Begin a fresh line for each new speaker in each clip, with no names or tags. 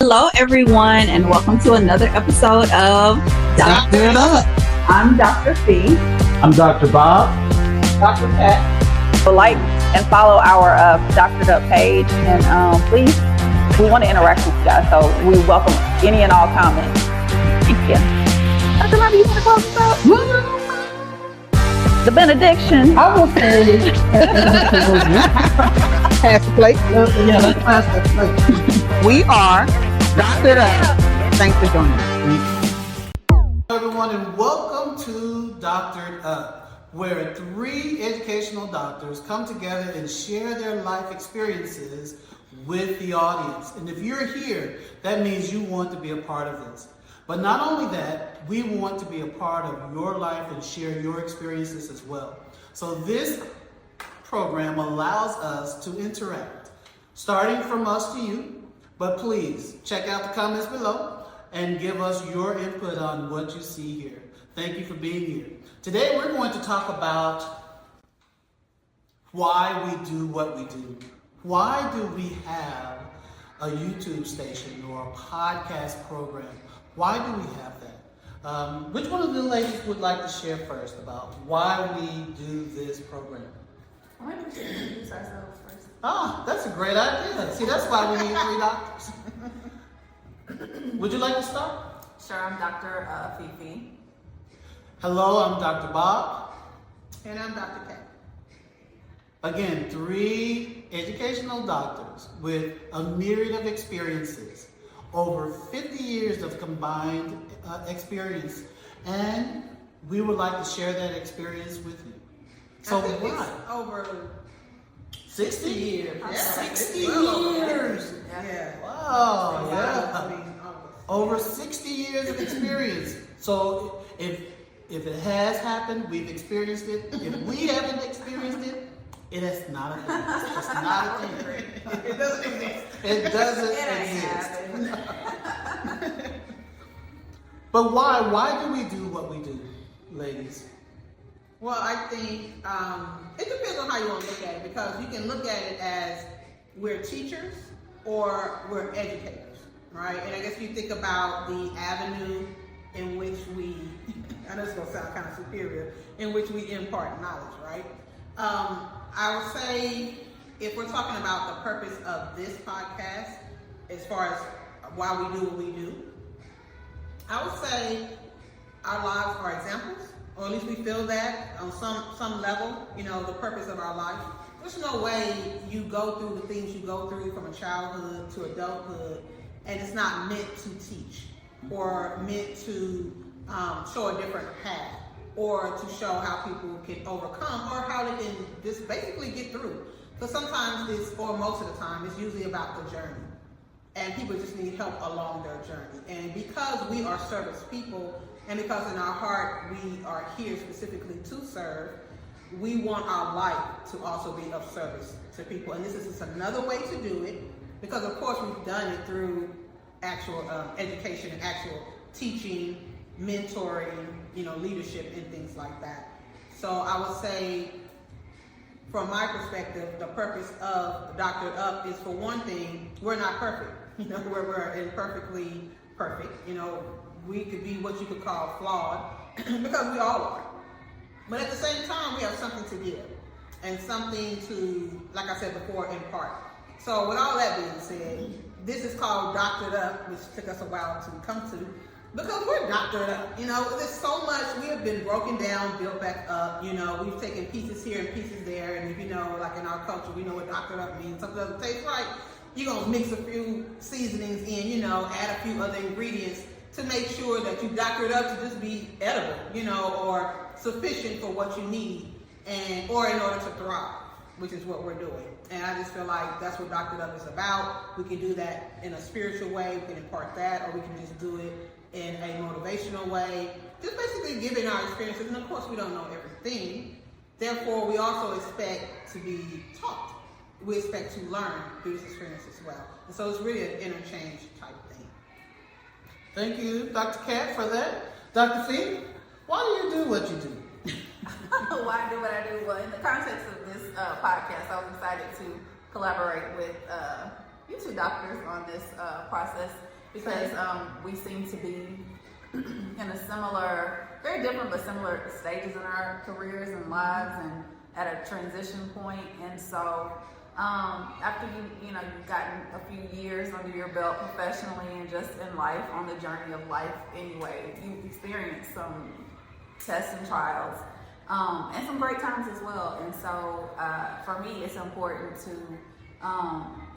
Hello, everyone, and welcome to another episode of
Doctor It Up.
I'm Dr. Fee.
I'm Dr. Bob.
Dr. Pat.
So like and follow our Doctored Up page, and please, we want to interact with you guys, so we welcome any and all comments. Thank you. Dr. Bobby, you want to talk about the benediction?
I will say, pass the plate.
Yeah, let's pass the plate.
We are Dr. It Up. Thanks for joining us.
Hello, everyone, and welcome to Doctor It Up, where three educational doctors come together and share their life experiences with the audience. And if you're here, that means you want to be a part of this. But not only that, we want to be a part of your life and share your experiences as well. So this program allows us to interact, starting from us to you. But please check out the comments below and give us your input on what you see here. Thank you for being here. Today we're going to talk about why we do what we do. Why do we have a YouTube station or a podcast program? Why do we have that? Which one of the ladies would like to share first about why we do this program?
Why don't we introduce ourselves first?
Ah, that's a great idea. See, that's why we need three doctors. Would you like to start?
Sure, I'm Dr. Fifi.
Hello, I'm Dr. Bob.
And I'm Dr. Pat.
Again, three educational doctors with a myriad of experiences, over 50 years of combined experience, and we would like to share that experience with you. So
I think
why?
it's over
60 years.
Yeah,
60
it's well over
years.
Yeah.
Wow,
I
yeah.
mean,
Over 60 years of experience. So if it has happened, we've experienced it. If we haven't experienced it, it is not a thing. It's just not a thing.
it doesn't exist.
It doesn't
It ain't
exist.
happening.
But why? Why do we do what we do, ladies?
Well, I think it depends on how you want to look at it, because you can look at it as we're teachers or we're educators, right? And I guess you think about the avenue in which we, I know it's going to sound kind of superior, in which we impart knowledge, right? I would say if we're talking about the purpose of this podcast, as far as why we do what we do, I would say our lives are examples, or at least we feel that on some level, the purpose of our life. There's no way you go through the things you go through from a childhood to adulthood, and it's not meant to teach or meant to show a different path or to show how people can overcome or how they can just basically get through. Because sometimes or most of the time, it's usually about the journey. And people just need help along their journey. And because we are service people, and because in our heart we are here specifically to serve, we want our life to also be of service to people. And this is just another way to do it, because of course we've done it through actual education, actual teaching, mentoring, leadership and things like that. So I would say, from my perspective, the purpose of Dr. Up is, for one thing, we're not perfect. We're imperfectly perfect. We could be what you could call flawed, because we all are. But at the same time, we have something to give and something to, like I said before, impart. So with all that being said, this is called Doctored Up, which took us a while to come to, because we're doctored up. There's so much. We have been broken down, built back up. We've taken pieces here and pieces there. And if like in our culture, we know what doctored up means. Something doesn't taste right, you're going to mix a few seasonings in, add a few other ingredients to make sure that you doctor it up to just be edible, or sufficient for what you need, or in order to thrive, which is what we're doing. And I just feel like that's what Doctored Up is about. We can do that in a spiritual way, we can impart that, or we can just do it in a motivational way, just basically giving our experiences. And of course, we don't know everything. Therefore, we also expect to be taught. We expect to learn through this experience as well. And so it's really an interchange type thing.
Thank you, Dr. Cat, for that. Dr. Fee, why do you do what you do?
Why do what I do? Well, in the context of this podcast, I was excited to collaborate with you two doctors on this process. because we seem to be in a similar, very different but similar stages in our careers and lives, and at a transition point. And so after you've gotten a few years under your belt professionally and just in life, on the journey of life anyway, you've experienced some tests and trials, and some great times as well. And so for me, it's important to,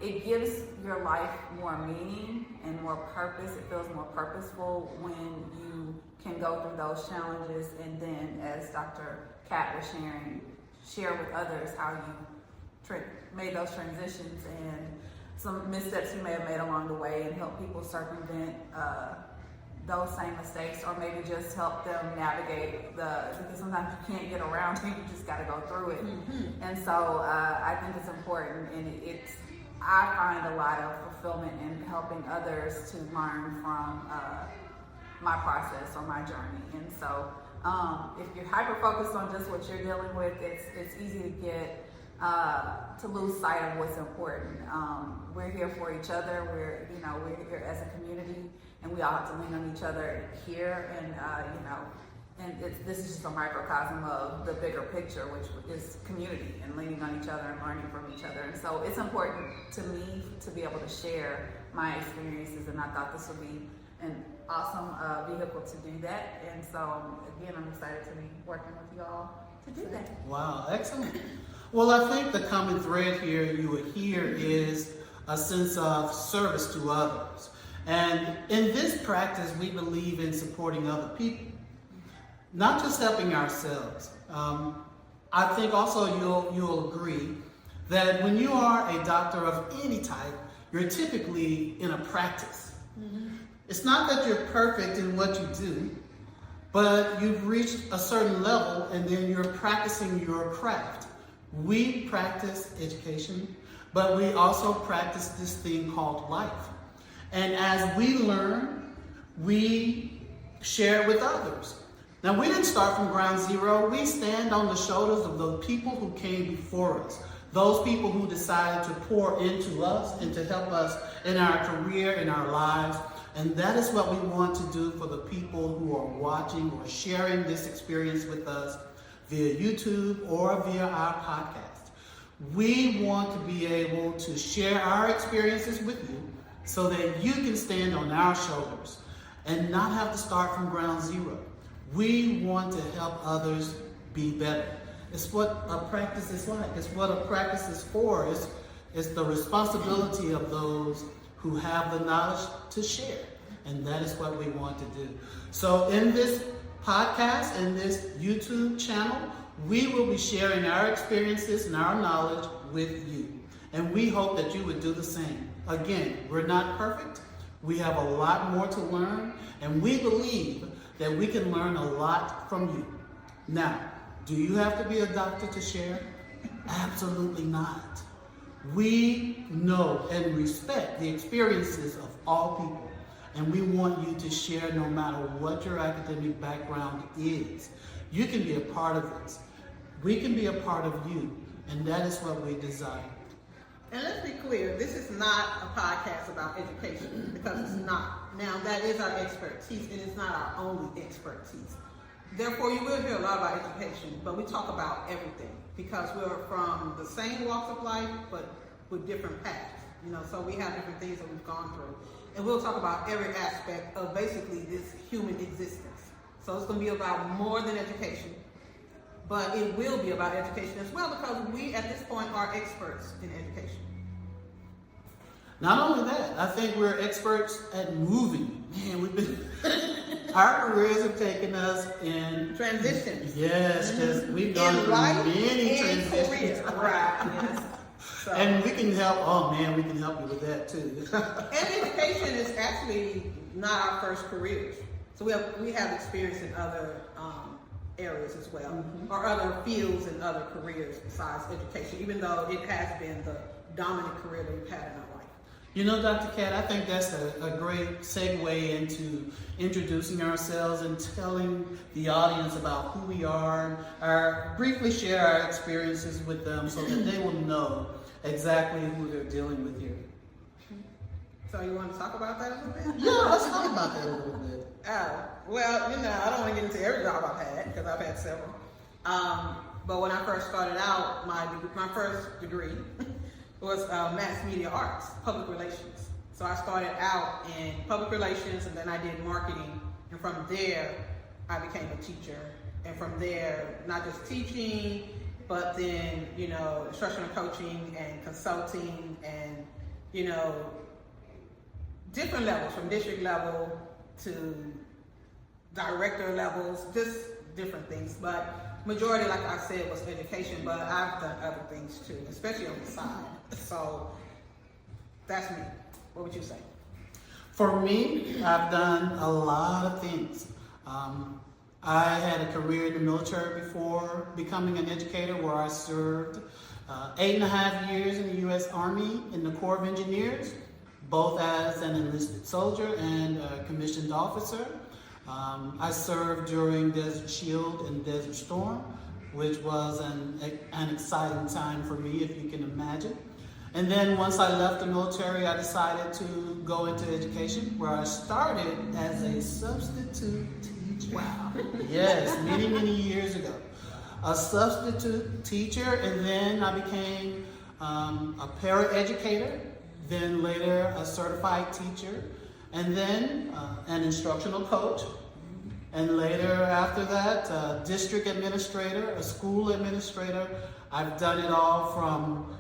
it gives your life more meaning and more purpose. It feels more purposeful when you can go through those challenges, and then, as Dr. Kat was sharing, share with others how you made those transitions and some missteps you may have made along the way, and help people circumvent those same mistakes, or maybe just help them navigate because sometimes you can't get around it, you just got to go through it. Mm-hmm. And so I think it's important, and I find a lot of fulfillment in helping others to learn from my process or my journey. And so if you're hyper focused on just what you're dealing with, it's easy to get to lose sight of what's important. We're here for each other. We're here as a community, and we all have to lean on each other here. And this is just a microcosm of the bigger picture, which is community and leaning on each other and learning from each other. And so it's important to me to be able to share my experiences, and I thought this would be an awesome vehicle to do that. And so again, I'm excited to be working with you all to do that.
Wow, excellent. Well, I think the common thread here you would hear is a sense of service to others. And in this practice, we believe in supporting other people, not just helping ourselves. I think also you'll agree that when you are a doctor of any type, you're typically in a practice. Mm-hmm. It's not that you're perfect in what you do, but you've reached a certain level and then you're practicing your craft. We practice education, but we also practice this thing called life. And as we learn, we share it with others. Now, we didn't start from ground zero. We stand on the shoulders of the people who came before us, those people who decided to pour into us and to help us in our career, in our lives. And that is what we want to do for the people who are watching or sharing this experience with us via YouTube or via our podcast. We want to be able to share our experiences with you so that you can stand on our shoulders and not have to start from ground zero. We want to help others be better. It's what a practice is like. It's what a practice is for. It's the responsibility of those who have the knowledge to share. And that is what we want to do. So in this podcast and this YouTube channel, we will be sharing our experiences and our knowledge with you. And we hope that you would do the same. Again, we're not perfect. We have a lot more to learn. And we believe that we can learn a lot from you. Now, do you have to be a doctor to share? Absolutely not. We know and respect the experiences of all people. And we want you to share no matter what your academic background is. You can be a part of this. We can be a part of you. And that is what we desire.
And let's be clear, this is not a podcast about education, because it's not. Now, that is our expertise, and it's not our only expertise. Therefore, you will hear a lot about education, but we talk about everything, because we're from the same walks of life, but with different paths. So we have different things that we've gone through. And we'll talk about every aspect of basically this human existence. So it's going to be about more than education, but it will be about education as well, because we at this point are experts in education.
Not only that, I think we're experts at moving. Man, our careers have taken us in
transitions.
Yes, because we've gone through many transitions.
Right, yes. So.
And we can help, we can help you with that too.
And education is actually not our first careers. So we have experience in other areas as well, mm-hmm. or other fields and other careers besides education, even though it has been the dominant career that we've had in our life.
Dr. Kat, I think that's a great segue into introducing ourselves and telling the audience about who we are, briefly share our experiences with them so that they will know exactly who they're dealing with here.
So you want to talk about that a little bit?
Yeah, let's talk about that a little bit.
Well, I don't want to get into every job I've had because I've had several. But when I first started out, my first degree was mass media arts, public relations. So I started out in public relations, and then I did marketing. And from there, I became a teacher. And from there, not just teaching, but then, instructional coaching and consulting and, different levels, from district level to director levels, just different things. But majority, like I said, was education, but I've done other things too, especially on the side. So that's me. What would you say?
For me, I've done a lot of things. I had a career in the military before becoming an educator, where I served 8.5 years in the U.S. Army in the Corps of Engineers, both as an enlisted soldier and a commissioned officer. I served during Desert Shield and Desert Storm, which was an exciting time for me, if you can imagine. And then once I left the military, I decided to go into education, where I started as a substitute teacher. Wow. Yes, many, many years ago. A substitute teacher, and then I became a paraeducator, then later a certified teacher, and then an instructional coach, and later after that, district administrator, a school administrator. I've done it all from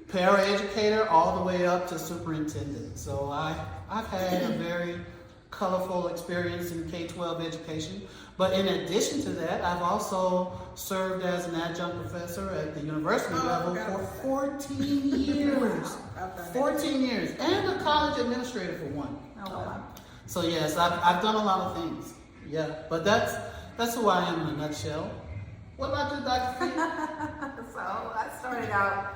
paraeducator all the way up to superintendent. So I've had a very colorful experience in K-12 education. But in addition to that, I've also served as an adjunct professor at the university level for 14 years. 14 years. And a college administrator for one.
Oh, wow.
So yes, I've done a lot of things. Yeah, but that's who I am in a nutshell. What about you, Dr. Fee?
So I started out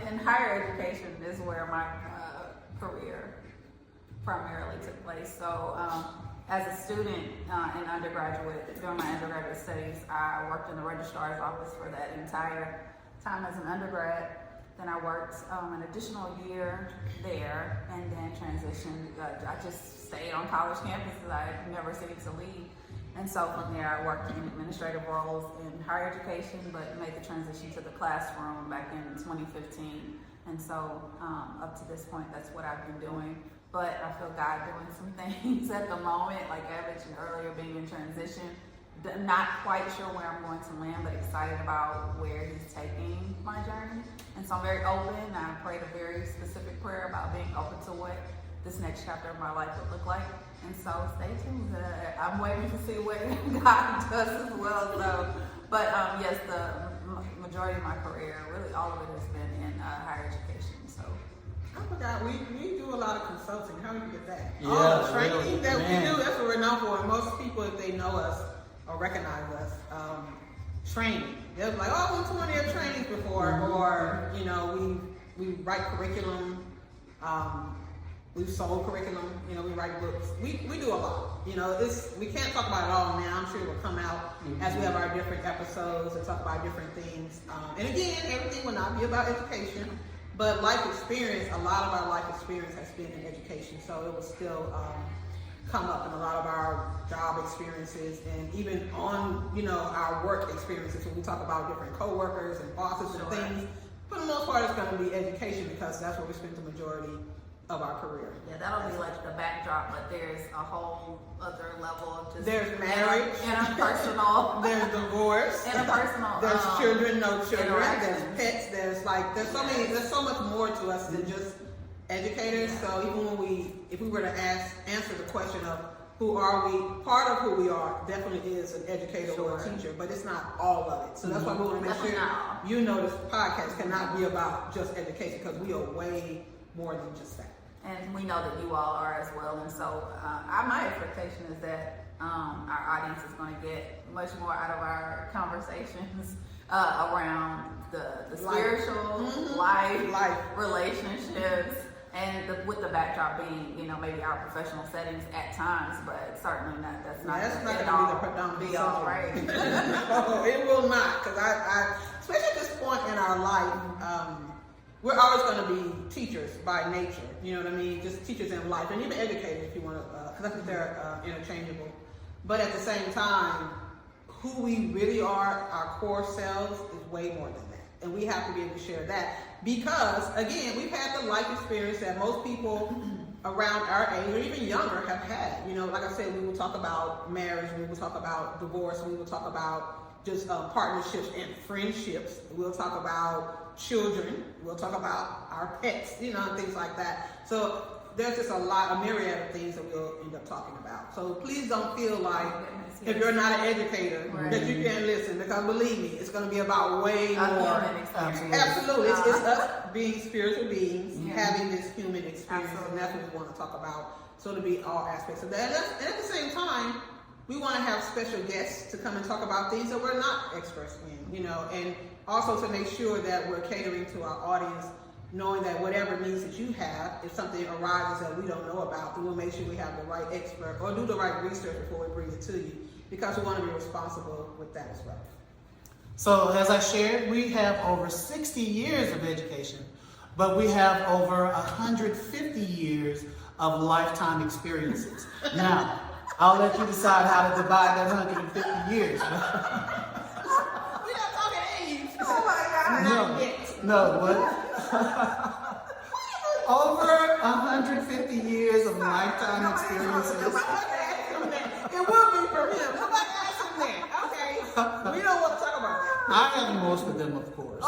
in higher education is where my career primarily took place. So as a student in undergraduate, during my undergraduate studies, I worked in the registrar's office for that entire time as an undergrad. Then I worked an additional year there, and then transitioned. I just stayed on college campuses. I never seemed to leave. And so from there, I worked in administrative roles in higher education, but made the transition to the classroom back in 2015. And so up to this point, that's what I've been doing. But I feel God doing some things at the moment, like I mentioned earlier, being in transition. Not quite sure where I'm going to land, but excited about where He's taking my journey. And so I'm very open. I prayed a very specific prayer about being open to what this next chapter of my life would look like. And so stay tuned. I'm waiting to see what God does as well. So, but yes, the majority of my career, really all of it has been in higher education. So
I forgot, we do a lot of consulting. How do you get that?
Yeah,
all the training
really,
that
man.
we do, that's what we're known for. And most people, if they know us or recognize us, training. They're like, oh, I went to one of your trainings before, or we write curriculum. We've sold curriculum, we write books. We do a lot. We can't talk about it all now. I'm sure it will come out as we have our different episodes and talk about different things. And again, everything will not be about education, but life experience, a lot of our life experience has been in education. So it will still come up in a lot of our job experiences, and even on, our work experiences when we talk about different coworkers and bosses and things. For the most part, it's going to be education, because that's where we spend the majority of our career.
yeah, that'll be like the backdrop, but there's a whole other level of just
There's marriage,
interpersonal,
there's divorce,
interpersonal,
there's children, no children,
interactions.
there's pets, there's so much more to us than just educators. So even if we were to answer the question of who are we, part of who we are definitely is an educator or a teacher, but it's not all of it. So that's why we want to make sure this podcast cannot be about just education, because we are way more than just that.
And we know that you all are as well. And so my expectation is that our audience is going to get much more out of our conversations around the spiritual, life, relationships, and with the backdrop being, maybe our professional settings at times, but certainly not. That's not
going to be the predominant
be all right.
No, it will not, because I especially at this point in our life, we're always going to be teachers by nature. You know what I mean? Just teachers in life, and even educators if you want to, because I think they're interchangeable. But at the same time, who we really are, our core selves, is way more than that. And we have to be able to share that because, again, we've had the life experience that most people around our age or even younger have had. You know, like I said, we will talk about marriage, we will talk about divorce, we will talk about just partnerships and friendships. We'll talk about children, we'll talk about our pets, you know, and things like that. So there's just a myriad of things that we'll end up talking about. So please don't feel like if you're not an educator that you can't listen, because believe me, it's going to be about way more. Absolutely. It's us being spiritual beings, having this human experience, and that's what we want to talk about. So to be all aspects of that. And at the same time, we want to have special guests to come and talk about things that we're not experts in, you know, and also to make sure that we're catering to our audience, knowing that whatever needs that you have, if something arises that we don't know about, then we'll make sure we have the right expert or do the right research before we bring it to you, because we want to be responsible with that as well.
So as I shared, we have over 60 years of education, but we have over 150 years of lifetime experiences. Now, I'll let you decide how to divide that 150 years.
We're not talking age. Oh my God.
No, what? Over 150 years of lifetime experiences.
It will be from him. Somebody ask him that. Okay. We don't want to talk about that.
I have most of them, of course.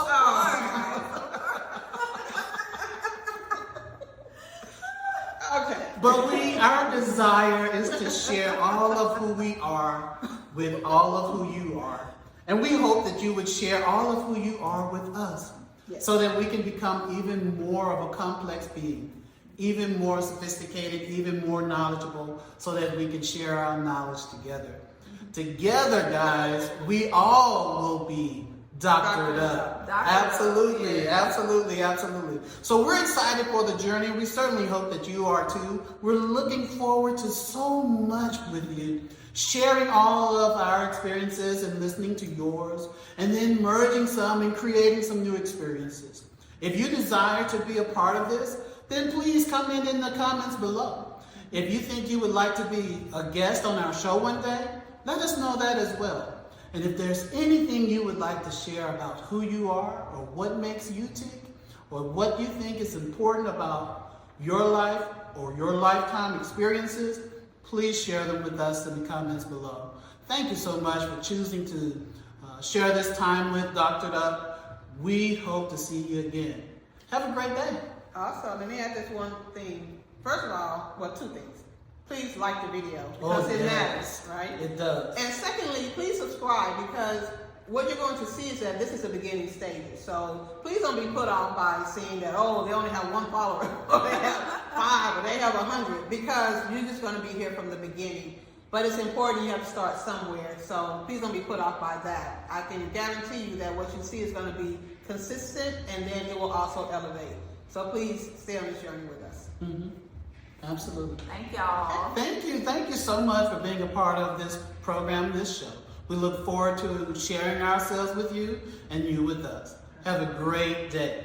Okay.
But our desire is to share all of who we are with all of who you are. And we hope that you would share all of who you are with us. Yes. So that we can become even more of a complex being, even more sophisticated, even more knowledgeable, so that we can share our knowledge together. Together, guys, we all will be doctored up. Absolutely. So we're excited for the journey. We certainly hope that you are too. We're looking forward to so much with you, sharing all of our experiences and listening to yours, and then merging some and creating some new experiences. If you desire to be a part of this, then please comment in the comments below. If you think you would like to be a guest on our show one day, let us know that as well. And if there's anything you would like to share about who you are, or what makes you tick, or what you think is important about your life or your lifetime experiences, please share them with us in the comments below. Thank you so much for choosing to share this time with Dr. Up. We hope to see you again. Have a great day.
Also, let me add this one thing. First of all, well, two things. Please like the video because it matters, right?
It does.
And secondly, please subscribe, because what you're going to see is that this is the beginning stages. So please don't be put off by seeing that, oh, they only have 1 follower, or they have 5, or they have 100, because you're just going to be here from the beginning. But it's important, you have to start somewhere. So please don't be put off by that. I can guarantee you that what you see is going to be consistent, and then it will also elevate. So please stay on this journey with us.
Mm-hmm. Absolutely.
Thank y'all.
Thank you so much for being a part of this program, this show. We look forward to sharing ourselves with you and you with us. Have a great day.